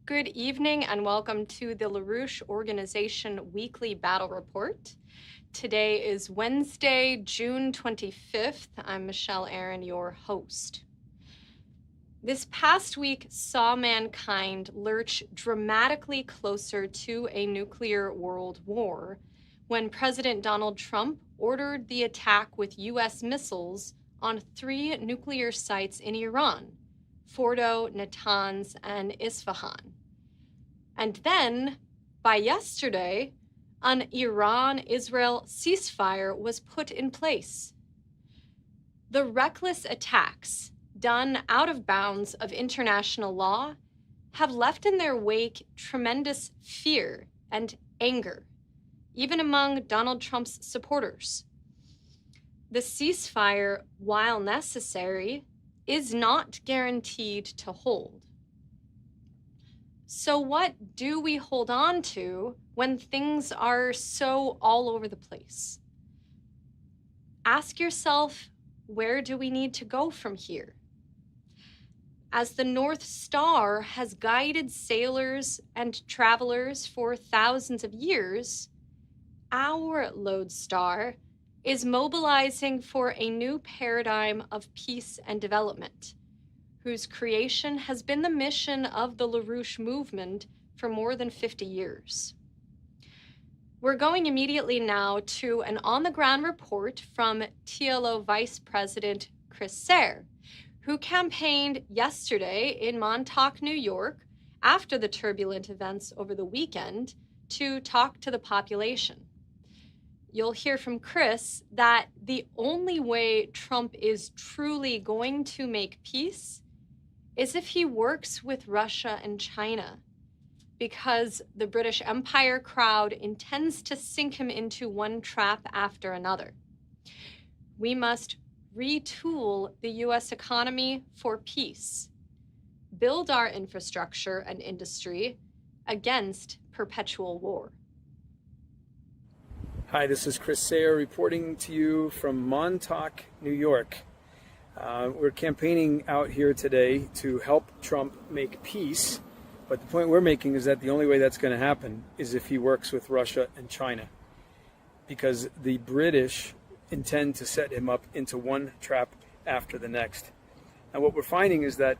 Good evening and welcome to the LaRouche Organization Weekly Battle Report. Today is Wednesday, June 25th. I'm Michelle Aaron, your host. This past week saw mankind lurch dramatically closer to a nuclear world war when President Donald Trump ordered the attack with U.S. missiles on 3 nuclear sites in Iran: Fordo, Natanz, and Isfahan. And then, by yesterday, an Iran-Israel ceasefire was put in place. The reckless attacks, done out of bounds of international law, have left in their wake tremendous fear and anger, even among Donald Trump's supporters. The ceasefire, while necessary, is not guaranteed to hold. So what do we hold on to when things are so all over the place? Ask yourself, where do we need to go from here? As the North Star has guided sailors and travelers for thousands of years, our lodestar is mobilizing for a new paradigm of peace and development, whose creation has been the mission of the LaRouche movement for more than 50 years. We're going immediately now to an on-the-ground report from TLO Vice President Chris Sare, who campaigned yesterday in Montauk, New York, after the turbulent events over the weekend, to talk to the population. You'll hear from Chris that the only way Trump is truly going to make peace is if he works with Russia and China, because the British Empire crowd intends to sink him into one trap after another. We must retool the US economy for peace, build our infrastructure and industry against perpetual war. Hi, this is Chris Sare reporting to you from Montauk, New York. We're campaigning out here today to help Trump make peace, but the point we're making is that the only way that's going to happen is if he works with Russia and China, because the British intend to set him up into one trap after the next. And what we're finding is that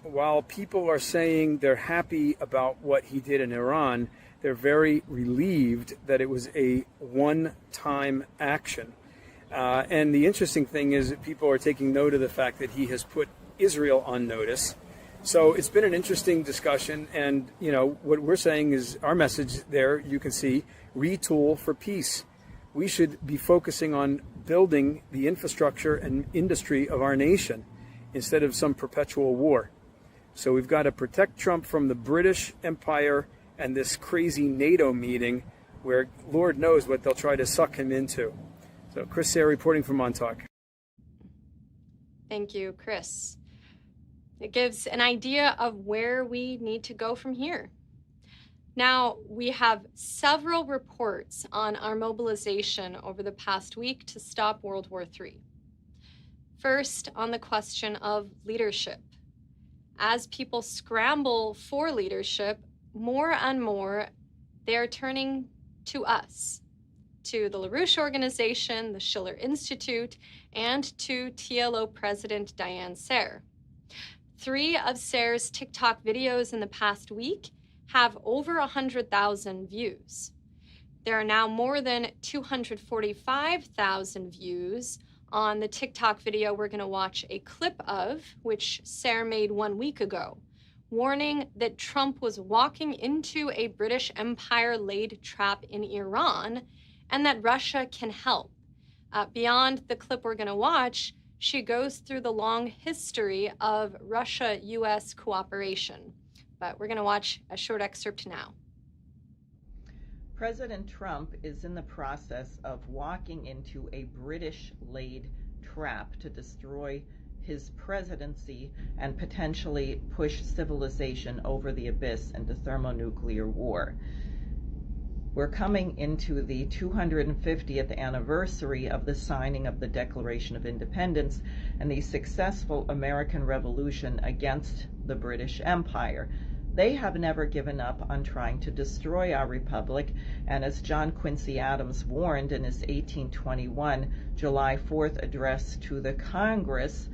while people are saying they're happy about what he did in Iran, they're very relieved that it was a one-time action. And the interesting thing is that people are taking note of the fact that he has put Israel on notice. So it's been an interesting discussion. And, you know, what we're saying is our message there, you can see, retool for peace. We should be focusing on building the infrastructure and industry of our nation instead of some perpetual war. So we've got to protect Trump from the British Empire and this crazy NATO meeting where Lord knows what they'll try to suck him into. So Chris Sare reporting from Montauk. Thank you, Chris. It gives an idea of where we need to go from here. Now, we have several reports on our mobilization over the past week to stop World War III. First, on the question of leadership. As people scramble for leadership, more and more, they're turning to us, to the LaRouche Organization, the Schiller Institute, and to TLO President Diane Sare. 3 of Sare's TikTok videos in the past week have over 100,000 views. There are now more than 245,000 views on the TikTok video we're going to watch a clip of, which Sare made 1 week ago, warning that Trump was walking into a British Empire-laid trap in Iran and that Russia can help. Beyond the clip we're going to watch, she goes through the long history of Russia-US cooperation. But we're going to watch a short excerpt now. President Trump is in the process of walking into a British-laid trap to destroy his presidency and potentially push civilization over the abyss into thermonuclear war. We're coming into the 250th anniversary of the signing of the Declaration of Independence and the successful American Revolution against the British Empire. They have never given up on trying to destroy our republic, and as John Quincy Adams warned in his 1821 July 4th address to the Congress,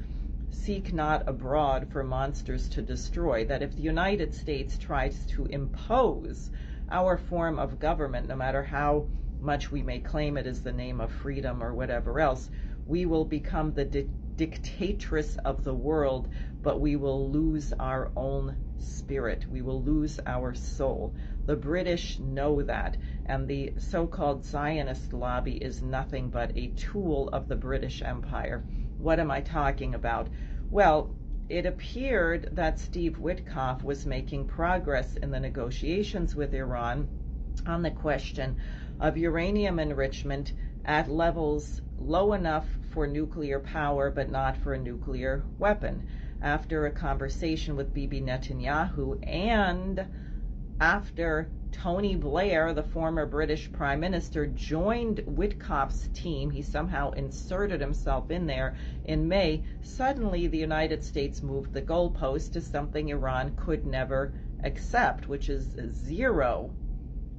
"Seek not abroad for monsters to destroy," that if the United States tries to impose our form of government, no matter how much we may claim it is the name of freedom or whatever else, we will become the dictatress of the world, but we will lose our own spirit. We will lose our soul. The British know that, and the so-called Zionist lobby is nothing but a tool of the British Empire. What am I talking about? Well, it appeared that Steve Witkoff was making progress in the negotiations with Iran on the question of uranium enrichment at levels low enough for nuclear power but not for a nuclear weapon. After a conversation with Bibi Netanyahu and after Tony Blair, the former British Prime Minister, joined Witkoff's team, he somehow inserted himself in there in May, suddenly the United States moved the goalpost to something Iran could never accept, which is zero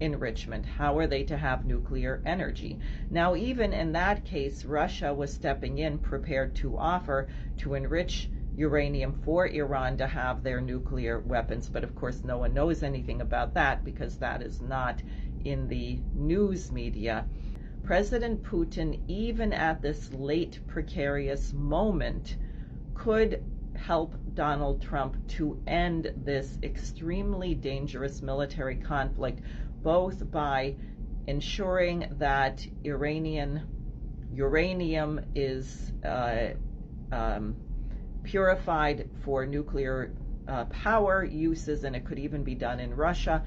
enrichment. How are they to have nuclear energy? Now, even in that case, Russia was stepping in, prepared to offer to enrich uranium for Iran to have their nuclear weapons, but of course no one knows anything about that because that is not in the news media. President Putin, even at this late precarious moment, could help Donald Trump to end this extremely dangerous military conflict, both by ensuring that uranium is purified for nuclear power uses, and it could even be done in Russia.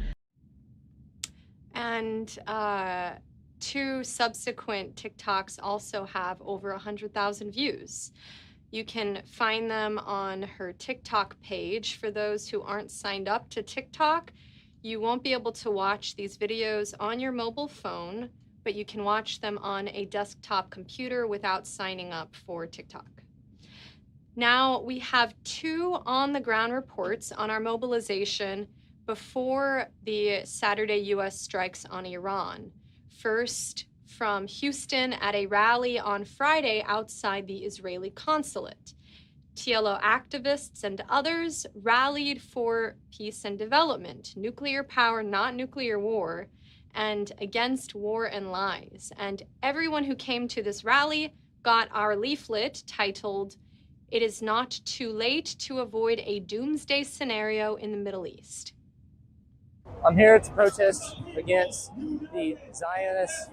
And two subsequent TikToks also have over 100,000 views. You can find them on her TikTok page. For those who aren't signed up to TikTok, you won't be able to watch these videos on your mobile phone, but you can watch them on a desktop computer without signing up for TikTok. Now, we have two on-the-ground reports on our mobilization before the Saturday U.S. strikes on Iran. First, from Houston at a rally on Friday outside the Israeli Consulate. TLO activists and others rallied for peace and development, nuclear power, not nuclear war, and against war and lies. And everyone who came to this rally got our leaflet titled, "It is not too late to avoid a doomsday scenario in the Middle East." I'm here to protest against the Zionists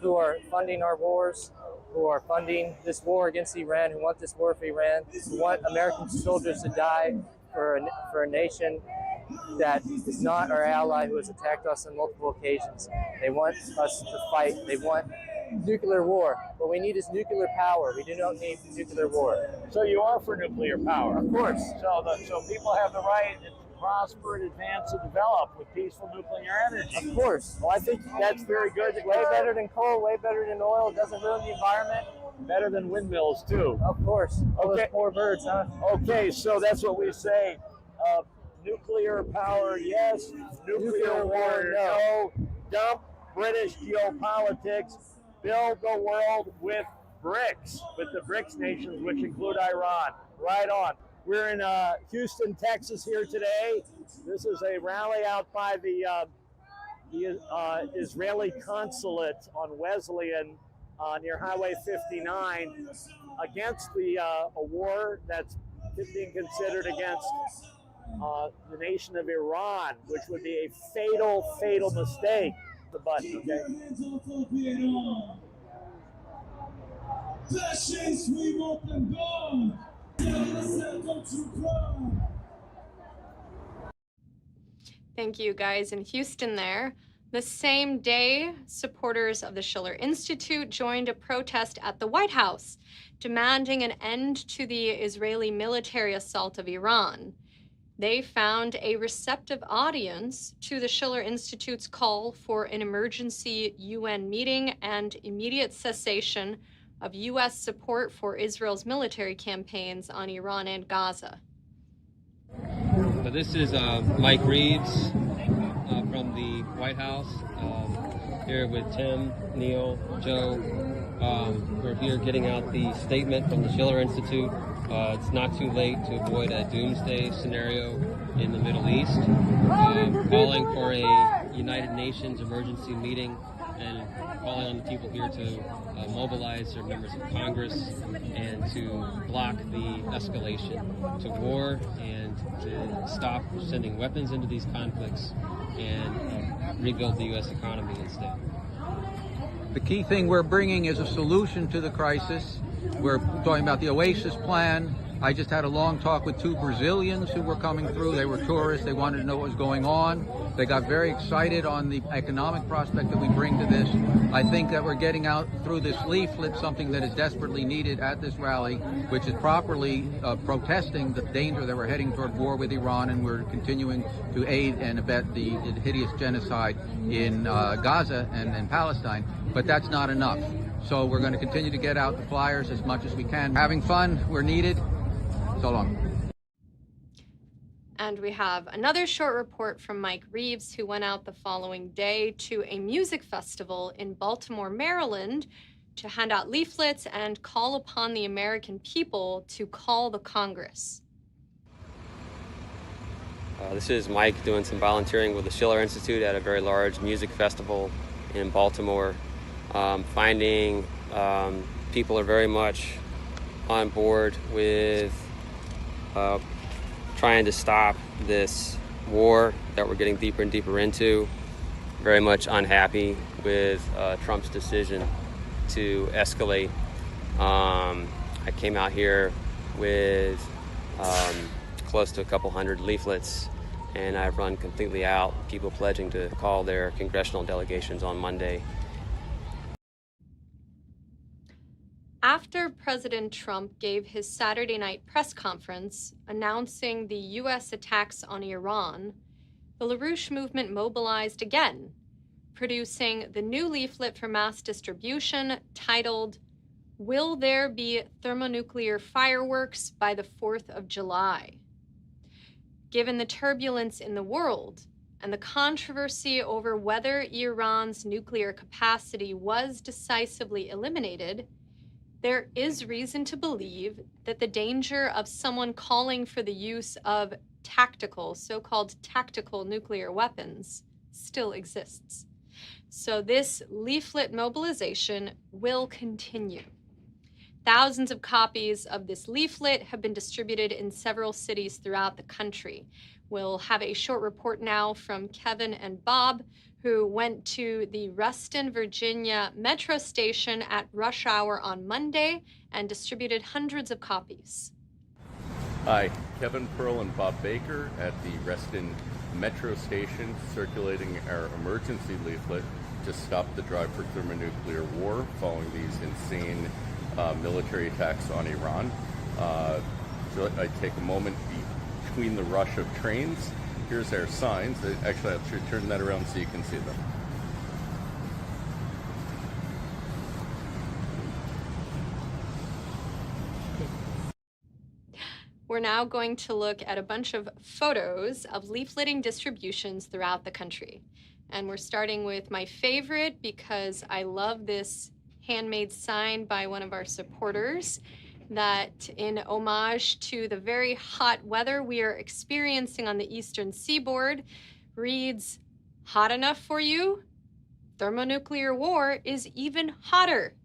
who are funding our wars, who are funding this war against Iran, who want this war for Iran, who want American soldiers to die for a nation that is not our ally, who has attacked us on multiple occasions. They want us to fight. They want nuclear war. What we need is nuclear power. We do not need nuclear war. So you are for nuclear power? Of course. So people have the right to prosper and advance and develop with peaceful nuclear energy? Of course. Well, I think that's very good. Way better than coal, way better than oil. It doesn't ruin the environment. Better than windmills, too. Of course. All those poor birds, huh? Okay, so that's what we say. Nuclear power, yes. Nuclear war, no. Dump British geopolitics. Build the world with BRICS, with the BRICS nations, which include Iran. Right on. We're in Houston, Texas here today. This is a rally out by the Israeli Consulate on Wesleyan near Highway 59 against a war that's being considered against the nation of Iran, which would be a fatal, fatal mistake. The button, okay? Thank you, guys in Houston there. The same day, supporters of the Schiller Institute joined a protest at the White House, demanding an end to the Israeli military assault of Iran. They found a receptive audience to the Schiller Institute's call for an emergency UN meeting and immediate cessation of U.S. support for Israel's military campaigns on Iran and Gaza. This is Mike Reeves from the White House, here with Tim, Neil, Joe. We're here getting out the statement from the Schiller Institute. It's not too late to avoid a doomsday scenario in the Middle East. Calling for a United Nations emergency meeting and calling on the people here to mobilize their members of Congress and to block the escalation to war and to stop sending weapons into these conflicts and rebuild the U.S. economy instead. The key thing we're bringing is a solution to the crisis. We're talking about the Oasis Plan. I just had a long talk with 2 Brazilians who were coming through. They were tourists. They wanted to know what was going on. They got very excited on the economic prospect that we bring to this. I think that we're getting out through this leaflet something that is desperately needed at this rally, which is properly protesting the danger that we're heading toward war with Iran, and we're continuing to aid and abet the hideous genocide in Gaza and in Palestine. But that's not enough. So we're going to continue to get out the flyers as much as we can. Having fun, we're needed. So long. And we have another short report from Mike Reeves, who went out the following day to a music festival in Baltimore, Maryland, to hand out leaflets and call upon the American people to call the Congress. This is Mike doing some volunteering with the Schiller Institute at a very large music festival in Baltimore. Finding people are very much on board with trying to stop this war that we're getting deeper and deeper into. Very much unhappy with Trump's decision to escalate. I came out here with close to a couple hundred leaflets, and I've run completely out. People pledging to call their congressional delegations on Monday. After President Trump gave his Saturday night press conference announcing the U.S. attacks on Iran, the LaRouche movement mobilized again, producing the new leaflet for mass distribution titled, "Will There Be Thermonuclear Fireworks by the 4th of July?" Given the turbulence in the world and the controversy over whether Iran's nuclear capacity was decisively eliminated, there is reason to believe that the danger of someone calling for the use of tactical, so-called tactical nuclear weapons still exists. So this leaflet mobilization will continue. Thousands of copies of this leaflet have been distributed in several cities throughout the country. We'll have a short report now from Kevin and Bob, who went to the Reston, Virginia metro station at rush hour on Monday and distributed hundreds of copies. Hi, Kevin Pearl and Bob Baker at the Reston metro station, circulating our emergency leaflet to stop the drive for thermonuclear war following these insane military attacks on Iran. So I take a moment between the rush of trains. Here's our signs. Actually, I should turn that around so you can see them. We're now going to look at a bunch of photos of leafleting distributions throughout the country. And we're starting with my favorite because I love this handmade sign by one of our supporters that, in homage to the very hot weather we are experiencing on the eastern seaboard, reads, "Hot enough for you? Thermonuclear war is even hotter."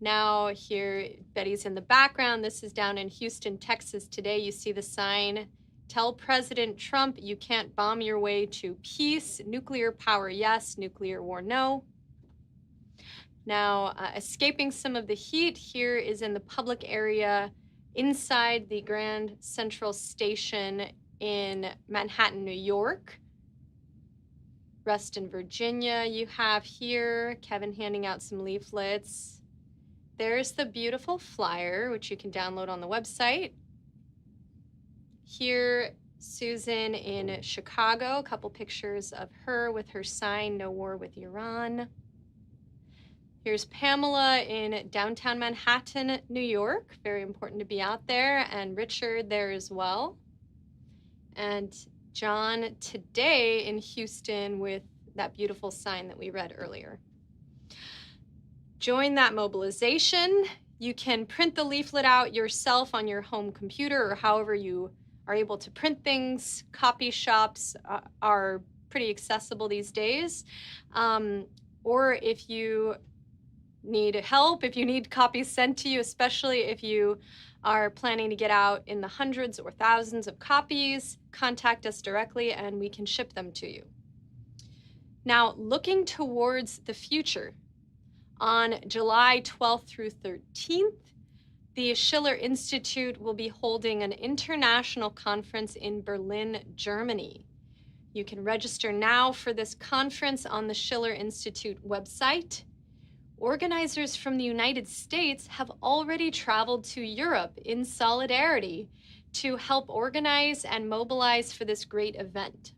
Now here, Betty's in the background. This is down in Houston, Texas today. You see the sign, "Tell President Trump you can't bomb your way to peace. Nuclear power, yes. Nuclear war, no." Now, escaping some of the heat, here is in the public area inside the Grand Central Station in Manhattan, New York. Reston, Virginia, you have here. Kevin handing out some leaflets. There's the beautiful flyer, which you can download on the website. Here, Susan in Chicago, a couple pictures of her with her sign, "No War with Iran." Here's Pamela in downtown Manhattan, New York. Very important to be out there. And Richard there as well. And John today in Houston with that beautiful sign that we read earlier. Join that mobilization. You can print the leaflet out yourself on your home computer or however you are able to print things. Copy shops are pretty accessible these days. Or if you need help, if you need copies sent to you, especially if you are planning to get out in the hundreds or thousands of copies, contact us directly and we can ship them to you. Now, looking towards the future, on July 12th through 13th, the Schiller Institute will be holding an international conference in Berlin, Germany. You can register now for this conference on the Schiller Institute website. Organizers from the United States have already traveled to Europe in solidarity to help organize and mobilize for this great event.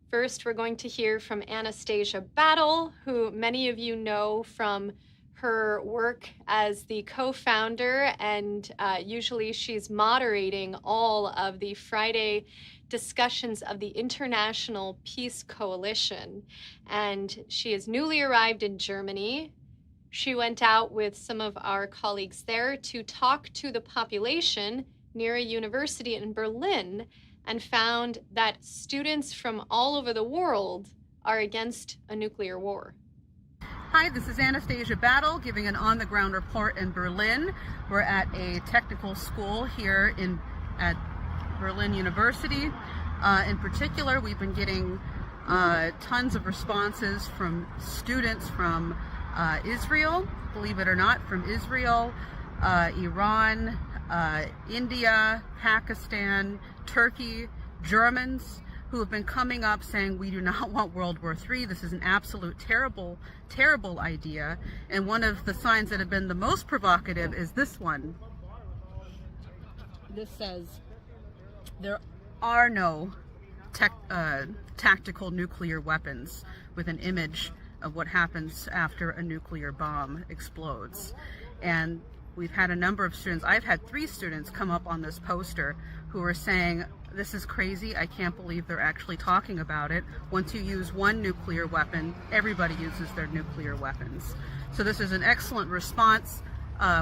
First, we're going to hear from Anastasia Battle, who many of you know from her work as the co-founder, and usually she's moderating all of the Friday discussions of the International Peace Coalition. And she is newly arrived in Germany. She went out with some of our colleagues there to talk to the population near a university in Berlin and found that students from all over the world are against a nuclear war. Hi, this is Anastasia Battle giving an on-the-ground report in Berlin. We're at a technical school here at Berlin University. In particular, we've been getting tons of responses from students from Israel, believe it or not, from Israel, Iran, India, Pakistan, Turkey, Germans who have been coming up saying we do not want World War III. This is an absolute terrible, terrible idea. And one of the signs that have been the most provocative is this one. This says, there are no tactical nuclear weapons, with an image of what happens after a nuclear bomb explodes. And we've had a number of students, I've had 3 students come up on this poster who are saying, this is crazy, I can't believe they're actually talking about it. Once you use one nuclear weapon, everybody uses their nuclear weapons. So this is an excellent response.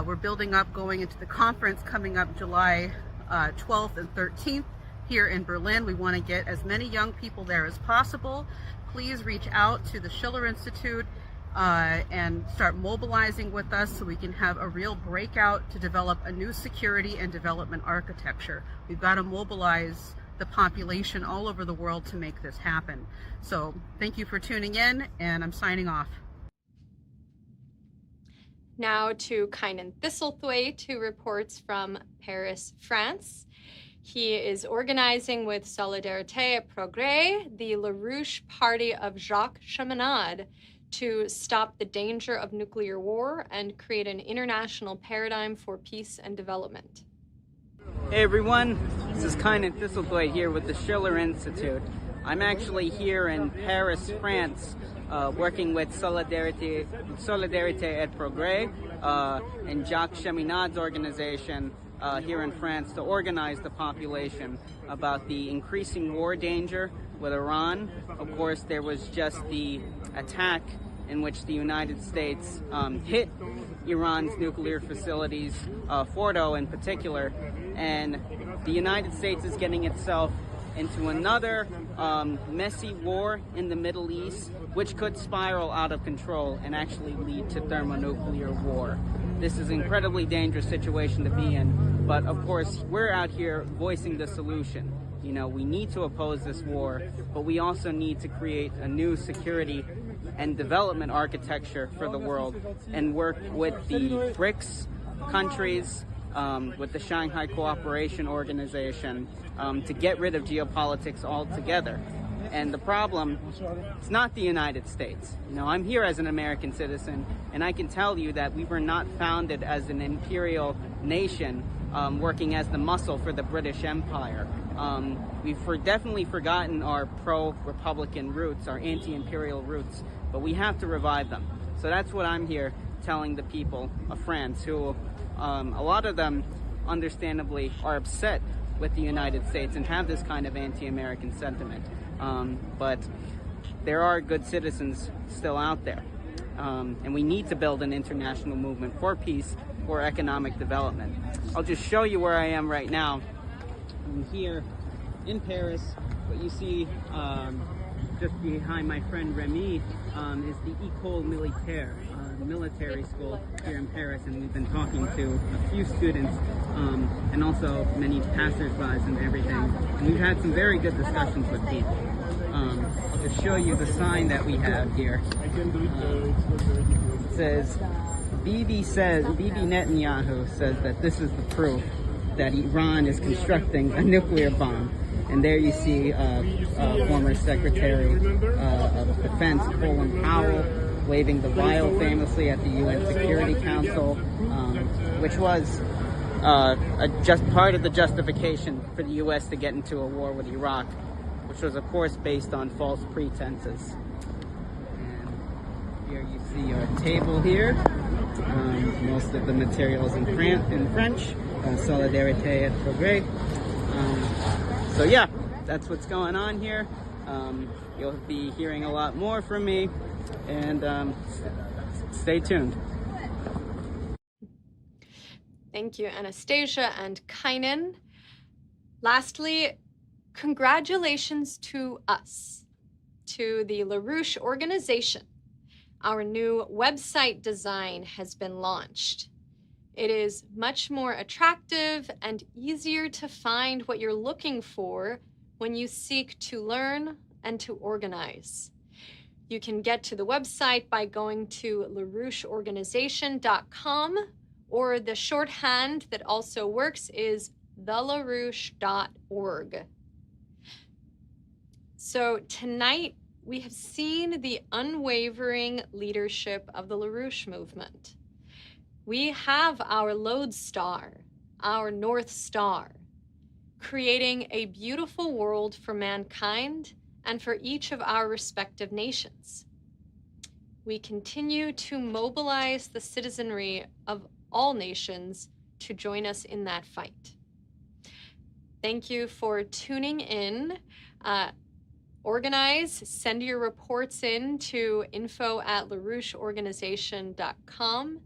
We're building up going into the conference coming up July 12th and 13th here in Berlin. We want to get as many young people there as possible. Please reach out to the Schiller Institute and start mobilizing with us so we can have a real breakout to develop a new security and development architecture. We've got to mobilize the population all over the world to make this happen. So thank you for tuning in, and I'm signing off. Now to Kynan Thistlethwaite, who reports from Paris, France. He is organizing with Solidarité et Progrès, the LaRouche party of Jacques Cheminade, to stop the danger of nuclear war and create an international paradigm for peace and development. Hey everyone, this is Kynan Thistlethwaite here with the Schiller Institute. I'm actually here in Paris, France, working with Solidarité et Progrès and Jacques Cheminade's organization here in France to organize the population about the increasing war danger with Iran. Of course, there was just the attack in which the United States hit Iran's nuclear facilities, Fordo in particular, and the United States is getting itself into another messy war in the Middle East, which could spiral out of control and actually lead to thermonuclear war. This is an incredibly dangerous situation to be in, but of course we're out here voicing the solution. You know, we need to oppose this war, but we also need to create a new security and development architecture for the world and work with the BRICS countries, with the Shanghai Cooperation Organization, to get rid of geopolitics altogether. And the problem, it's not the United States. You know, I'm here as an American citizen, and I can tell you that we were not founded as an imperial nation working as the muscle for the British Empire. We've definitely forgotten our pro-Republican roots, our anti-imperial roots, but we have to revive them. So that's what I'm here telling the people of France, who a lot of them understandably are upset with the United States and have this kind of anti-American sentiment. But there are good citizens still out there. And we need to build an international movement for peace, for economic development. I'll just show you where I am right now. I'm here in Paris. What you see just behind my friend Remy is the École Militaire, military school here in Paris, and we've been talking to a few students and also many passersby and everything. And we've had some very good discussions with people. I'll just show you the sign that we have here. It says, Bibi Netanyahu says that this is the proof that Iran is constructing a nuclear bomb. And there you see former Secretary of Defense Colin Powell waving the vial famously at the UN Security Council, which was just part of the justification for the US to get into a war with Iraq, which was of course based on false pretenses. And here you see our table here. Most of the materials in French, Solidarité et Progrès. So yeah, that's what's going on here. You'll be hearing a lot more from me, and stay tuned. Thank you, Anastasia and Kynan. Lastly, congratulations to us, to the LaRouche organization. Our new website design has been launched. It is much more attractive and easier to find what you're looking for when you seek to learn and to organize. You can get to the website by going to LaRoucheOrganization.com, or the shorthand that also works is thelarouche.org. So tonight, we have seen the unwavering leadership of the LaRouche movement. We have our lodestar, our North Star, creating a beautiful world for mankind and for each of our respective nations. We continue to mobilize the citizenry of all nations to join us in that fight. Thank you for tuning in. Organize, send your reports in to info@laroucheorganization.com.